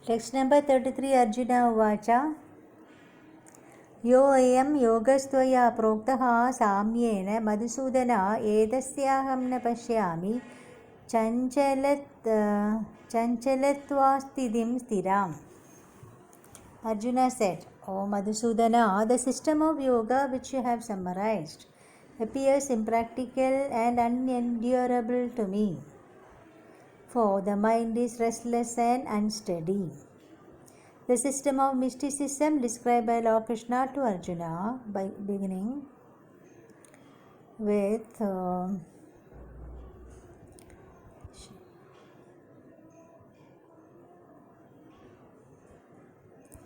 Text number 33 Arjuna Uvacha Yo ayam yogastvaya proktaha samyena madhusudana edasyaham na pashyami chanchalatvastidhim stiram. Arjuna said, O Madhusudana, the system of yoga which you have summarized appears impractical and unendurable to me, for the mind is restless and unsteady. The system of mysticism described by Lord Krishna to Arjuna, by beginning with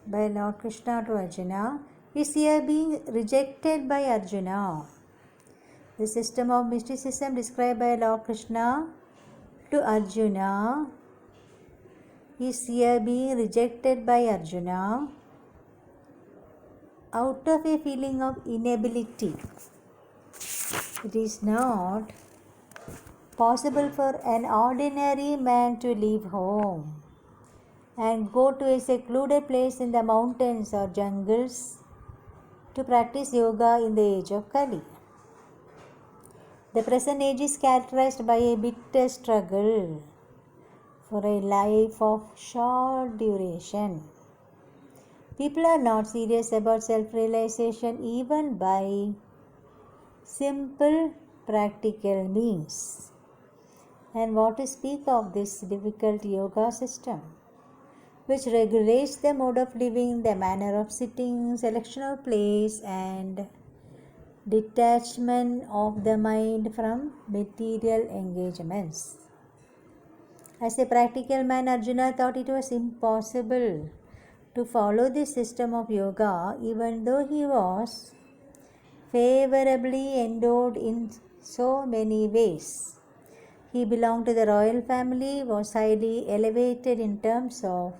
by Lord Krishna to Arjuna, is here being rejected by Arjuna. The system of mysticism described by Lord Krishna to Arjuna is here being rejected by Arjuna out of a feeling of inability. It is not possible for an ordinary man to leave home and go to a secluded place in the mountains or jungles to practice yoga in the age of Kali. The present age is characterized by a bitter struggle for a life of short duration. People are not serious about self-realization even by simple practical means. And what to speak of this difficult yoga system, which regulates the mode of living, the manner of sitting, selection of place, and detachment of the mind from material engagements. As a practical man, Arjuna thought it was impossible to follow this system of yoga, even though he was favorably endowed in so many ways. He belonged to the royal family, was highly elevated in terms of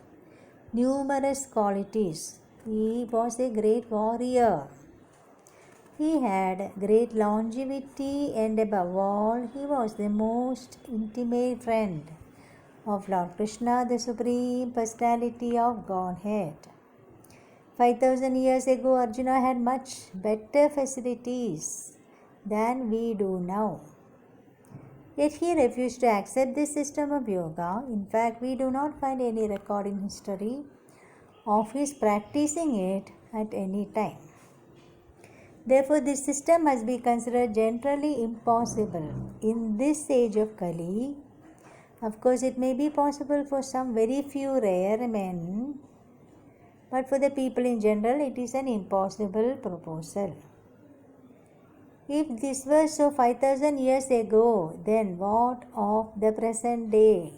numerous qualities. He was a great warrior. He had great longevity, and above all, he was the most intimate friend of Lord Krishna, the Supreme Personality of Godhead. 5,000 years ago, Arjuna had much better facilities than we do now. Yet he refused to accept this system of yoga. In fact, we do not find any record in history of his practicing it at any time. Therefore, this system must be considered generally impossible in this age of Kali. Of course, it may be possible for some very few rare men, but for the people in general, it is an impossible proposal. If this were so 5,000 years ago, then what of the present day?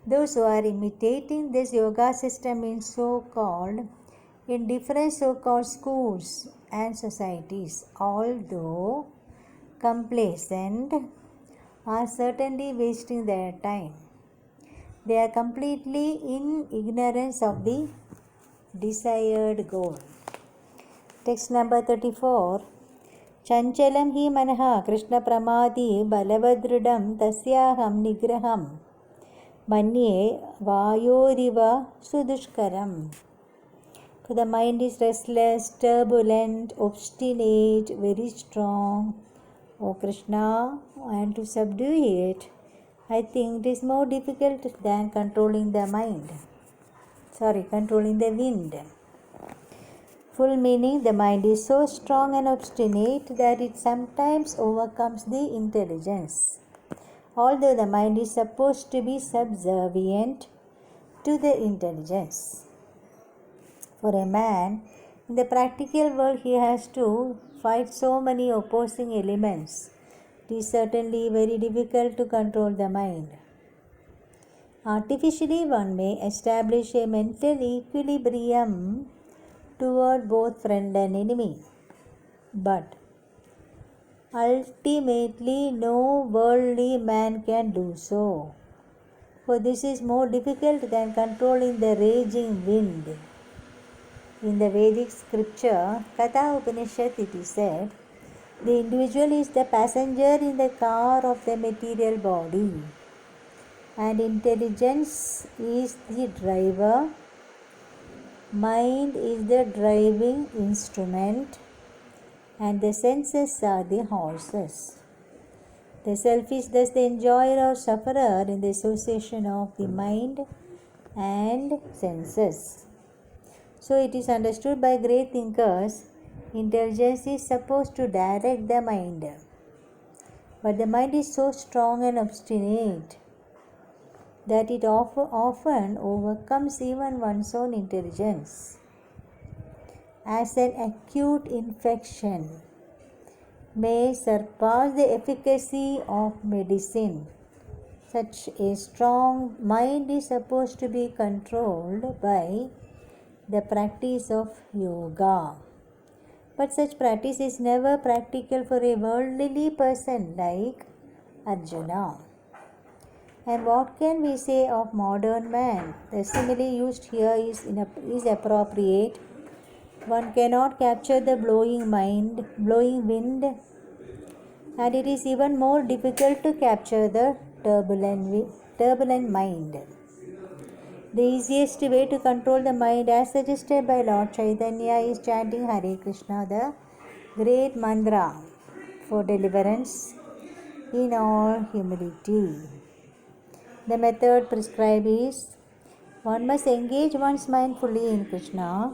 Those who are imitating this yoga system in different so-called schools and societies, although complacent, are certainly wasting their time. They are completely in ignorance of the desired goal. Text number 34. Chanchalam hi manaha Krishna pramadi balavadrudam tasyaham nigraham manye vayoriva sudushkaram. For the mind is restless, turbulent, obstinate, very strong, O Krishna, and to subdue it, I think it is more difficult than controlling the wind. Full meaning, the mind is so strong and obstinate that it sometimes overcomes the intelligence. Although the mind is supposed to be subservient to the intelligence. For a man, in the practical world, he has to fight so many opposing elements. It is certainly very difficult to control the mind. Artificially, one may establish a mental equilibrium toward both friend and enemy. But ultimately, no worldly man can do so. For this is more difficult than controlling the raging wind. In the Vedic scripture, Katha Upanishad, it is said, the individual is the passenger in the car of the material body. and intelligence is the driver. Mind is the driving instrument, and the senses are the horses. The self is thus the enjoyer or sufferer in the association of the mind and senses. So it is understood by great thinkers, intelligence is supposed to direct the mind. But the mind is so strong and obstinate that it often overcomes even one's own intelligence. As an acute infection may surpass the efficacy of medicine, such a strong mind is supposed to be controlled by the practice of yoga. But such practice is never practical for a worldly person like Arjuna. And what can we say of modern man? The simile used here is appropriate. One cannot capture the blowing wind, and it is even more difficult to capture the turbulent mind. The easiest way to control the mind, as suggested by Lord Chaitanya, is chanting Hare Krishna, the great mantra for deliverance in all humility. The method prescribed is one must engage one's mind fully in Krishna.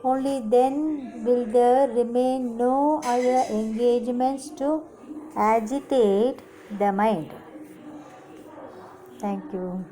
Only then will there remain no other engagements to agitate the mind. Thank you.